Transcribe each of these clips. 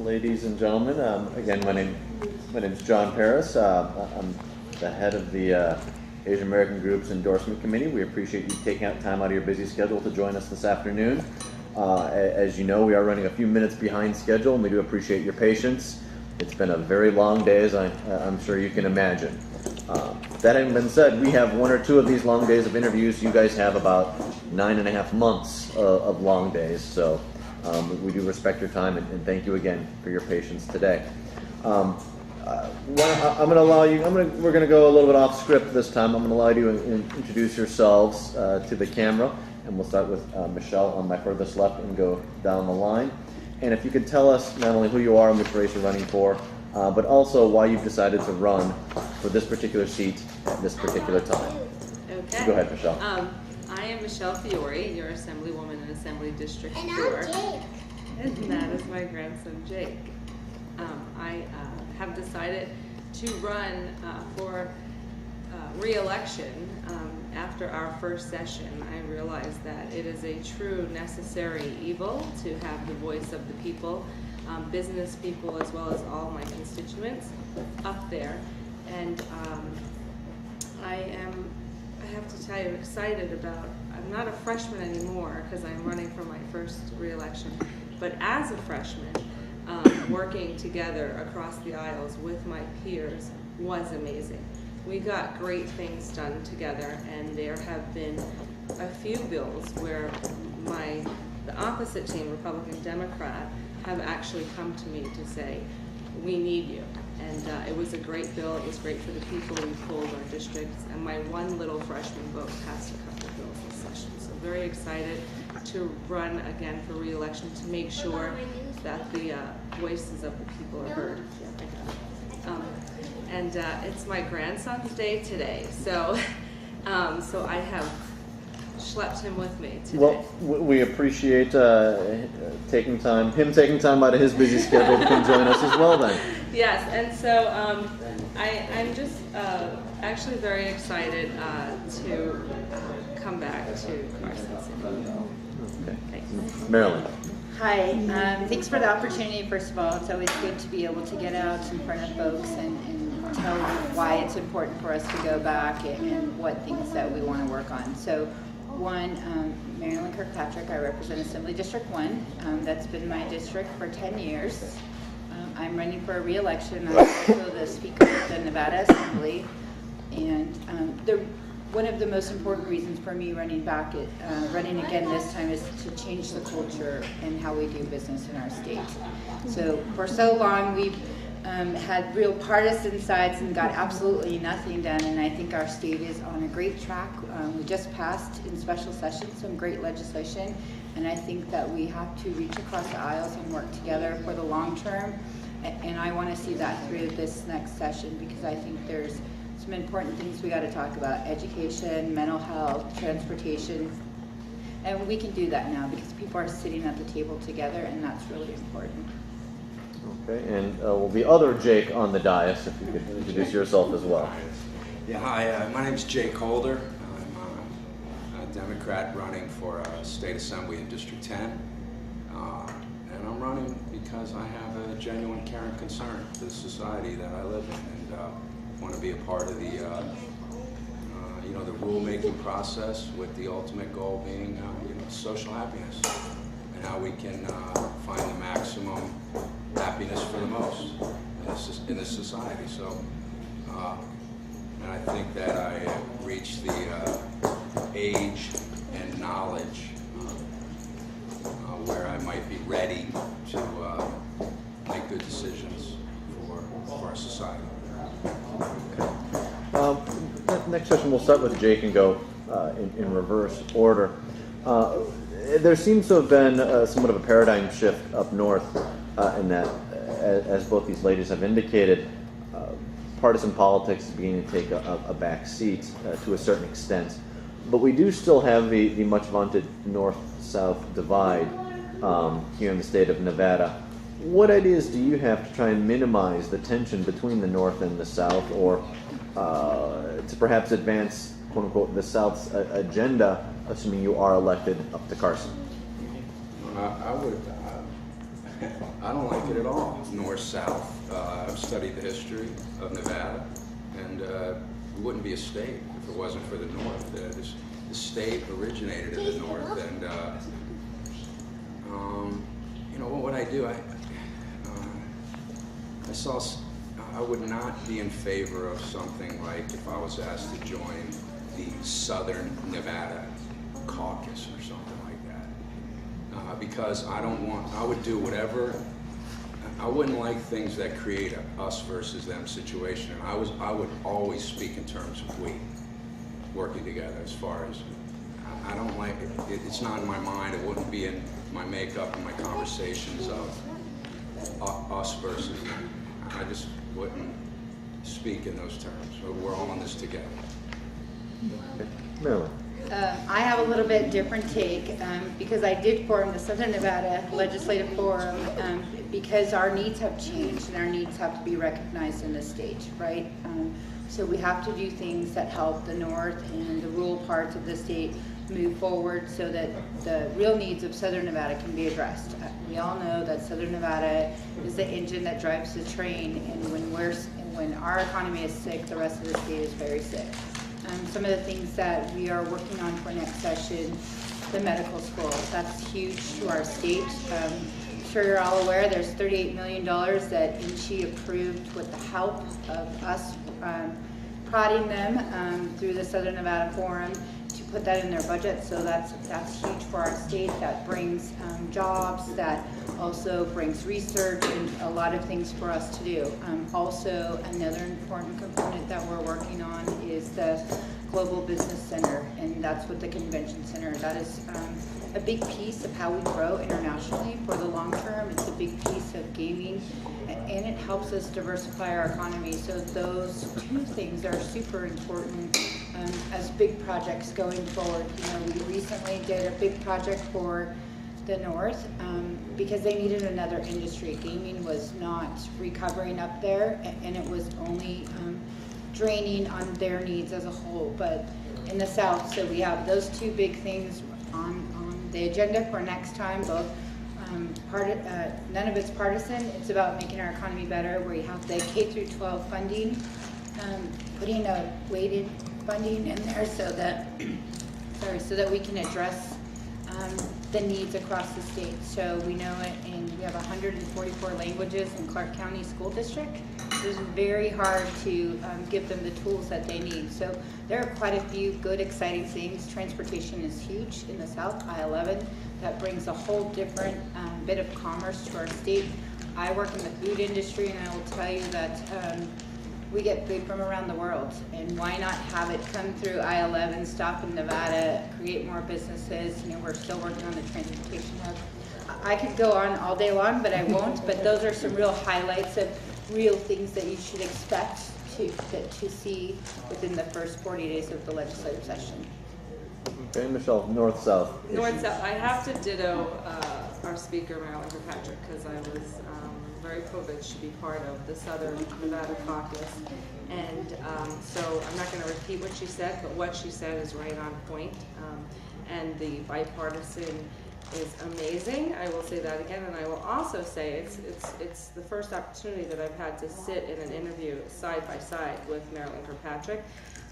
ladies and gentlemen. Again, my name is John Paris. I'm the head of the Asian American Group's Endorsement Committee. We appreciate you taking out time out of your busy schedule to join us this afternoon. As you know, we are running a few minutes behind schedule, and we do appreciate your patience. It's been a very long day, as I'm sure you can imagine. That having been said, we have one or two of these long days of interviews. You guys have about 9.5 months of long days, so we do respect your time, and thank you again for your patience today. I'm going to allow you. We're going to go a little bit off script this time. I'm going to allow you to introduce yourselves to the camera, and we'll start with Michele on my furthest left and go down the line. And if you could tell us not only who you are and which race you're running for, but also why you've decided to run for this particular seat at this particular time. Okay. Go ahead, Michele. I am Michele Fiore, your Assemblywoman in Assembly District 4. And I'm Jake. And that is my grandson, Jake. I have decided to run for re-election. After our first session, I realized that it is a true necessary evil to have the voice of the people, business people as well as all my constituents up there. And I have to tell you, excited about, I'm not a freshman anymore because I'm running for my first re-election, but as a freshman, working together across the aisles with my peers was amazing. We got great things done together, and there have been a few bills where the opposite team, Republican, Democrat, have actually come to me to say, we need you. And it was a great bill. It was great for the people. We pulled our districts, and my one little freshman vote passed a couple of bills this session. So very excited to run again for re-election to make sure that the voices of the people are heard. And it's my grandson's day today, so I have schlepped him with me today. Well, we appreciate him taking time out of his busy schedule to come join us as well then. Yes, and so I'm just actually very excited to come back to Carson City. Okay. Thanks. Marilyn. Hi, thanks for the opportunity. First of all, it's always good to be able to get out in front of folks and tell them why it's important for us to go back and what things that we want to work on. So one, Marilyn Kirkpatreck, I represent Assembly District 1. That's been my district for 10 years. I'm running for a re-election. I'm also the Speaker of the Nevada Assembly. And one of the most important reasons for me running again this time is to change the culture and how we do business in our state. So for so long we've had real partisan sides and got absolutely nothing done, and I think our state is on a great track. We just passed in special session some great legislation, and I think that we have to reach across the aisles and work together for the long term, and I want to see that through this next session because I think there's some important things we got to talk about: education, mental health, transportation, and we can do that now because people are sitting at the table together, and that's really important. Okay, and the other Jake on the dais, if you could introduce yourself as well. Yeah, hi, my name is Jake Holder. I'm a Democrat running for State Assembly in District 10. And I'm running because I have a genuine care and concern for the society that I live in, and want to be a part of the the rulemaking process, with the ultimate goal being social happiness and how we can find the maximum happiness for the most in this society. So, and I think that I have reached the age and knowledge where I might be ready to make good decisions for our society. Next session we'll start with Jake and go in reverse order. There seems to have been somewhat of a paradigm shift up north in that, as both these ladies have indicated, partisan politics is beginning to take a back seat to a certain extent. But we do still have the much vaunted north-south divide here in the state of Nevada. What ideas do you have to try and minimize the tension between the north and the south, or to perhaps advance, quote-unquote, the South's agenda, assuming you are elected up to Carson? I would I don't like it at all, north-south. I've studied the history of Nevada, and it wouldn't be a state if it wasn't for the north. The state originated in the north, and you know, what would I do? I would not be in favor of something like if I was asked to join the Southern Nevada caucus or something like that, because I would do whatever. I wouldn't like things that create a us versus them situation, and I would always speak in terms of we working together. As far as I don't like it, it's not in my mind. It wouldn't be in my makeup and my conversations of us versus them. I just wouldn't speak in those terms. So we're all in this together. Okay. Marilyn. I have a little bit different take because I did form the Southern Nevada Legislative Forum because our needs have changed and our needs have to be recognized in the state, right? So we have to do things that help the north and the rural parts of the state move forward so that the real needs of Southern Nevada can be addressed. We all know that Southern Nevada is the engine that drives the train, and when our economy is sick, the rest of the state is very sick. Some of the things that we are working on for next session, the medical schools, that's huge to our state. I'm sure you're all aware there's $38 million that INCHI approved with the help of us prodding them through the Southern Nevada Forum to put that in their budget. So that's huge for our state. That brings jobs, that also brings research and a lot of things for us to do. Also, another important component that we're working on is the Global Business Center, and that's with the Convention Center. That is a big piece of how we grow internationally for the long term. It's a big piece of gaming, and it helps us diversify our economy. So those two things are super important as big projects going forward. You know, we recently did a big project for the north because they needed another industry. Gaming was not recovering up there, and it was only draining on their needs as a whole. But in the south, so we have those two big things on the agenda for next time. Both none of it's partisan. It's about making our economy better. We have the K through 12 funding, putting a weighted funding in there so that so that we can address the needs across the state. So we know it, and we have 144 languages in Clark County School District. It's very hard to give them the tools that they need. So there are quite a few good, exciting things. Transportation is huge in the south, I-11. That brings a whole different bit of commerce to our state. I work in the food industry, and I will tell you that we get food from around the world, and why not have it come through I-11, stop in Nevada, create more businesses. You know, we're still working on the transportation hub. I could go on all day long, but I won't. But those are some real highlights of real things that you should expect to see within the first 40 days of the legislative session. Okay, Michele, north-south. North-south, I have to ditto our speaker, Marilyn Kirkpatreck, because I was very privileged to be part of the Southern Nevada caucus. And so I'm not going to repeat what she said, but what she said is right on point. And the bipartisan is amazing. I will say that again, and I will also say it's the first opportunity that I've had to sit in an interview side by side with Marilyn Kirkpatreck,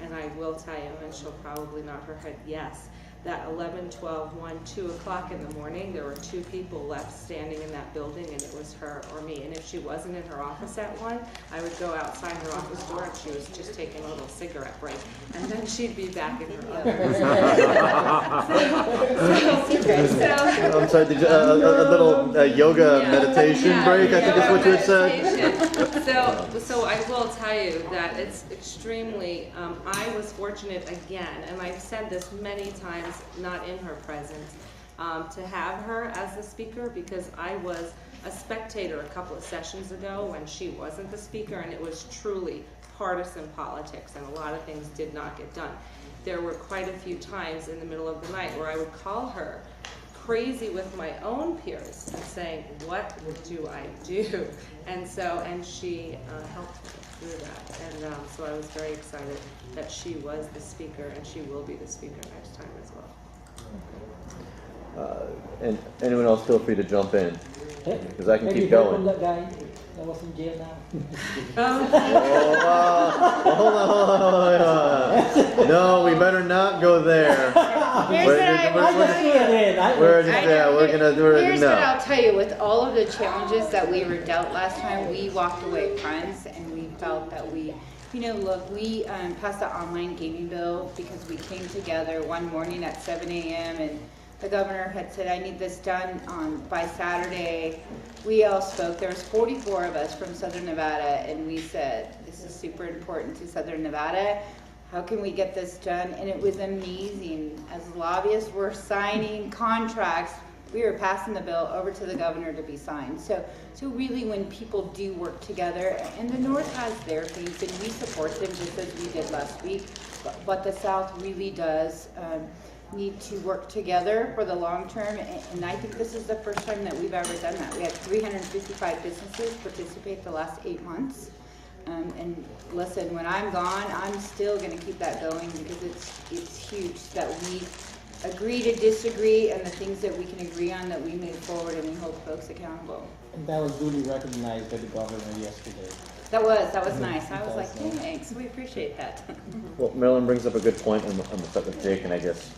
and I will tell you, and she'll probably nod her head yes, that 11, 12, 1, 2 o'clock in the morning, there were 2 people left standing in that building, and it was her or me. And if she wasn't in her office at 1, I would go outside her office door, and she was just taking a little cigarette break, and then she'd be back in her other. I'm sorry, did you, a little yoga meditation break, I think is what you had said. So I will tell you that it's extremely, I was fortunate again, and I've said this many times, not in her presence, to have her as the speaker, because I was a spectator a couple of sessions ago when she wasn't the speaker, and it was truly partisan politics, and a lot of things did not get done. There were quite a few times in the middle of the night where I would call her crazy with my own peers and saying, what do I do? And she helped me through that. And so I was very excited that she was the speaker, and she will be the speaker next time as well. And anyone else, feel free to jump in. because I can Have keep you heard going. from that guy that was in jail now? Hold on. No, we better not go there. Here's We're- what I we're- will we're- tell Here's Here's what no. I'll tell you, with all of the challenges that we were dealt last time, we walked away friends, and we felt that we, look, we passed the online gaming bill because we came together one morning at 7 a.m. and the governor had said, I need this done by Saturday. We all spoke. There was 44 of us from Southern Nevada, and we said, this is super important to Southern Nevada. How can we get this done? And it was amazing. As lobbyists were signing contracts, we were passing the bill over to the governor to be signed. So really, when people do work together, and the North has their things, and we support them just as we did last week, but the South really does need to work together for the long term. And I think this is the first time that we've ever done that. We had 355 businesses participate the last 8 months. And listen, when I'm gone, I'm still going to keep that going because it's huge that we agree to disagree, and the things that we can agree on, that we move forward and we hold folks accountable. And that was duly recognized by the governor yesterday. That was nice. I was like, thanks, we appreciate that. Well, Marilyn brings up a good point. I'm gonna start with Jake, and I guess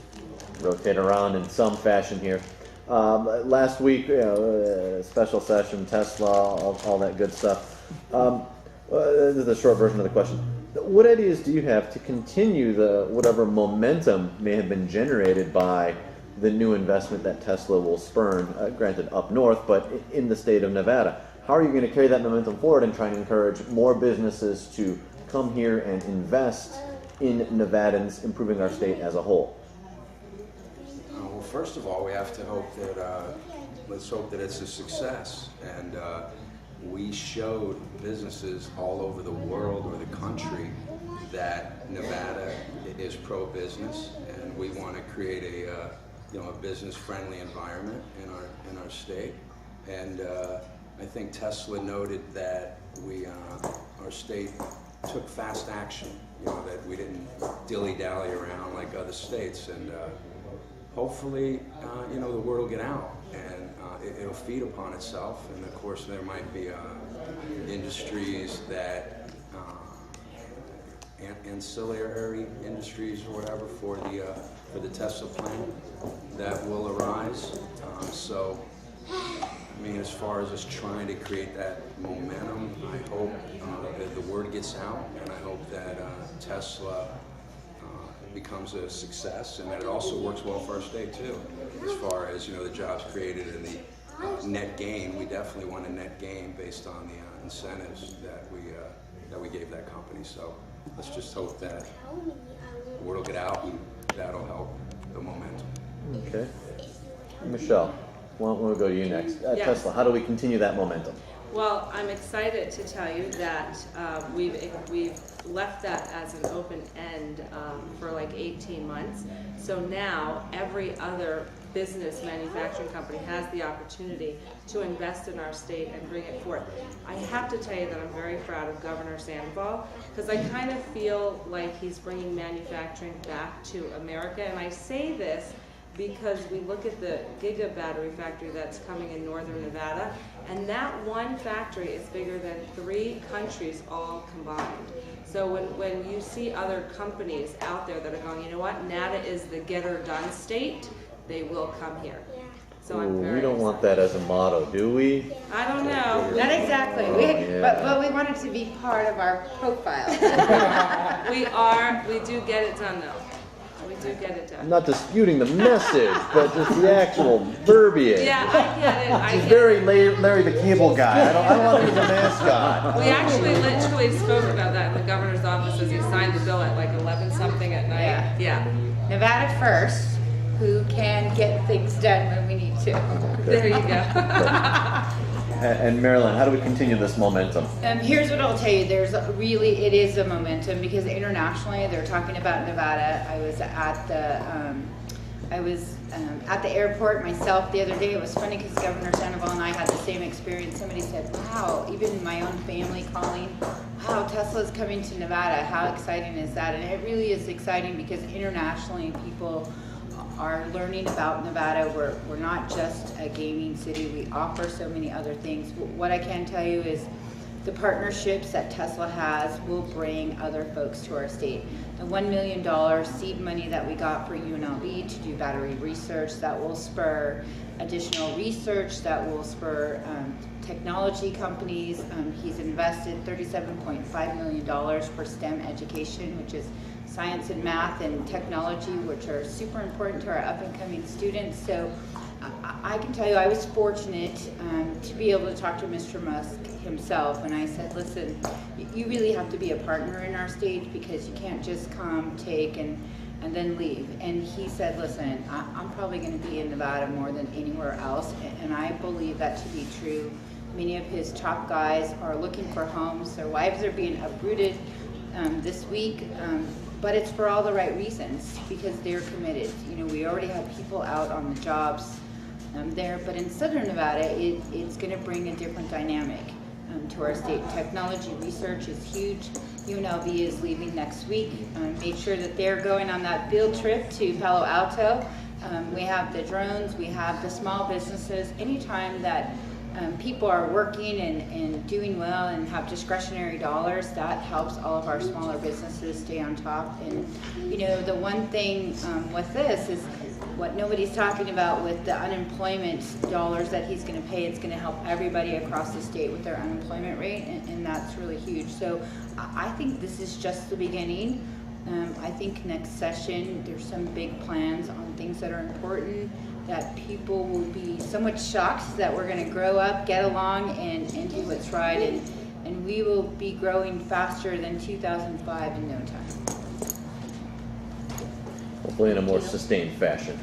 rotate around in some fashion here. Last week, special session, Tesla, all that good stuff. This is the short version of the question. What ideas do you have to continue whatever momentum may have been generated by the new investment that Tesla will spurn, granted up north, but in the state of Nevada? How are you going to carry that momentum forward and try and encourage more businesses to come here and invest in Nevadans, improving our state as a whole? Well, first of all, we have to hope that, let's hope that it's a success. And we showed businesses all over the world or the country that Nevada is pro-business, and we want to create a business-friendly environment in our state. And I think Tesla noted that our state took fast action. That we didn't dilly-dally around like other states, and hopefully, the word will get out and it'll feed upon itself. And of course, there might be industries that ancillary industries or whatever for the Tesla plant that will arise. So, I mean, as far as us trying to create that momentum, I hope that the word gets out, and I hope that Tesla becomes a success, and that it also works well for our state too. As far as the jobs created and the net gain, we definitely want a net gain based on the incentives that we gave that company. So let's just hope that the word will get out, and that'll help the momentum. Okay. Michele, why don't we go to you next? Yes. Tesla, how do we continue that momentum? Well, I'm excited to tell you that we've left that as an open end for like 18 months. So now every other business manufacturing company has the opportunity to invest in our state and bring it forth. I have to tell you that I'm very proud of Governor Sandoval, because I kind of feel like he's bringing manufacturing back to America. And I say this because we look at the Giga battery factory that's coming in northern Nevada, and that one factory is bigger than 3 countries all combined. So when you see other companies out there that are going, you know what, Nevada is the get-her-done state, they will come here. So I'm very We don't want that as a motto, do we? I don't know. Not exactly, yeah. but we want it to be part of our profile. We do get it done though. We do get it done. I'm not disputing the message, but just the actual verbiage. Yeah, I get it. I He's get very it. Larry the Cable Guy. I don't want him as a mascot. We actually literally spoke about that in the governor's office as he signed the bill at like 11 something at night. Yeah. Nevada first, who can get things done when we need to. There you go. And Marilyn, how do we continue this momentum? Here's what I'll tell you. It is a momentum, because internationally they're talking about Nevada. I was at the airport myself the other day. It was funny because Governor Sandoval and I had the same experience. Somebody said, wow, even my own family calling, wow, Tesla's coming to Nevada. How exciting is that? And it really is exciting because internationally people are learning about Nevada. We're not just a gaming city. We offer so many other things. What I can tell you is the partnerships that Tesla has will bring other folks to our state. The $1 million seed money that we got for UNLV to do battery research, that will spur additional research, that will spur technology companies. He's invested $37.5 million for STEM education, which is science and math and technology, which are super important to our up and coming students. So I can tell you I was fortunate to be able to talk to Mr. Musk himself, and I said, listen, you really have to be a partner in our state because you can't just come, take, and then leave. And he said, listen, I'm probably going to be in Nevada more than anywhere else, and I believe that to be true. Many of his top guys are looking for homes. Their wives are being uprooted this week, but it's for all the right reasons because they're committed. You know, we already have people out on the jobs there, but in Southern Nevada, it's going to bring a different dynamic to our state. Technology research is huge. UNLV is leaving next week. Made sure that they're going on that field trip to Palo Alto. We have the drones, we have the small businesses. Anytime that people are working and doing well and have discretionary dollars, that helps all of our smaller businesses stay on top. And you know, the one thing with this is what nobody's talking about with the unemployment dollars that he's going to pay. It's going to help everybody across the state with their unemployment rate, and that's really huge. So I think this is just the beginning. I think next session there's some big plans on things that are important, that people will be so much shocked that we're going to grow up, get along, and do what's right, and we will be growing faster than 2005 in no time. Hopefully in a more sustained fashion.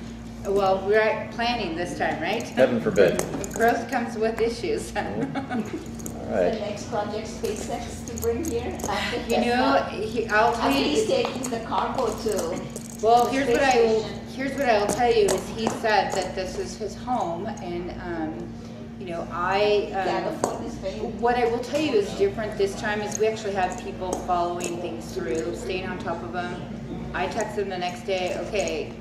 Well, we're planning this time, right? Heaven forbid. Growth comes with issues. All The right. next project SpaceX to bring here after You know, I'll tell after he's you. taking the cargo to. Well, the here's space what I will. station. Here's what I'll tell you is he said that this is his home, and you know, California is very. what I will tell you is different this time is we actually have people following things through, staying on top of them. I text them the next day, okay,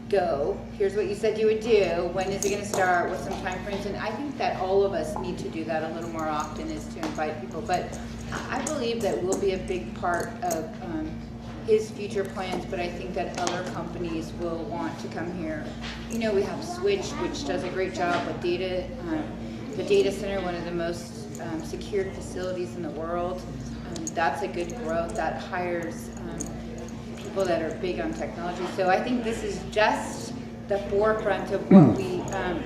go. Here's what you said you would do. When is it going to start? What's some time frames? And I think that all of us need to do that a little more often, is to invite people. But I believe that we'll be a big part of his future plans, but I think that other companies will want to come here. You know, we have Switch, which does a great job with data. The data center, one of the most secured facilities in the world. That's a good growth. That hires people that are big on technology. So I think this is just the forefront of what we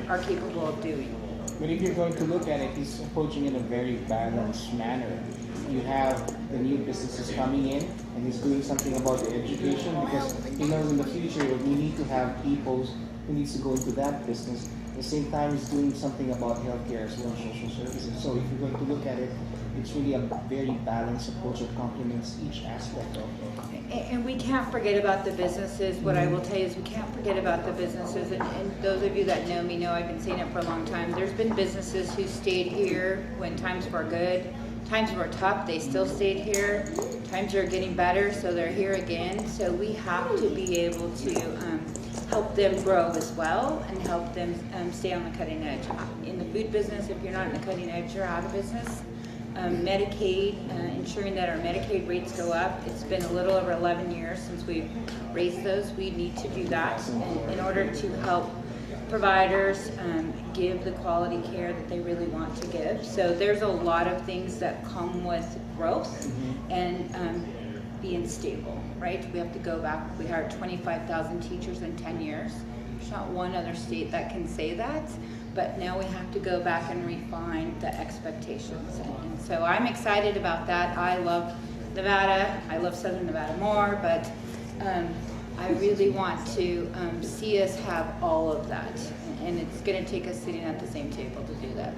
are capable of doing. But if you're going to look at it, he's approaching in a very balanced manner. You have the new businesses coming in, and he's doing something about the education, because he knows in the future we need to have people who needs to go into that business. At the same time, he's doing something about healthcare as well, social services. So if you're going to look at it, it's really a very balanced approach that complements each aspect of it. And we can't forget about the businesses. What I will tell you is we can't forget about the businesses. And those of you that know me know I've been saying it for a long time. There's been businesses who stayed here when times were good. Times were tough, they still stayed here. Times are getting better, so they're here again. So we have to be able to help them grow as well and help them stay on the cutting edge. In the food business, if you're not in the cutting edge, you're out of business. Medicaid, ensuring that our Medicaid rates go up. It's been a little over 11 years since we've raised those. We need to do that in order to help providers give the quality care that they really want to give. So there's a lot of things that come with growth and being stable, right? We have to go back. We hired 25,000 teachers in 10 years. There's not one other state that can say that. But now we have to go back and refine the expectations. And so I'm excited about that. I love Nevada. I love Southern Nevada more, but I really want to see us have all of that. And it's going to take us sitting at the same table to do that.